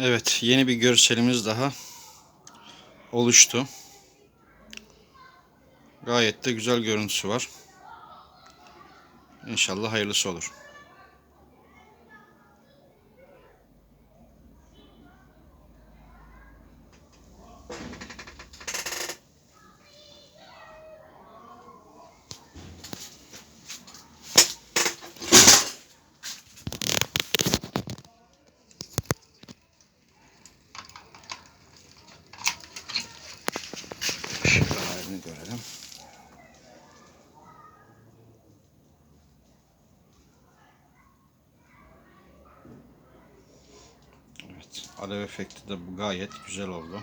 Evet, yeni bir görselimiz daha oluştu. Gayet de güzel görüntüsü var. İnşallah hayırlısı olur. Şöyle halini görelim. Evet, alev efekti de bu gayet güzel oldu.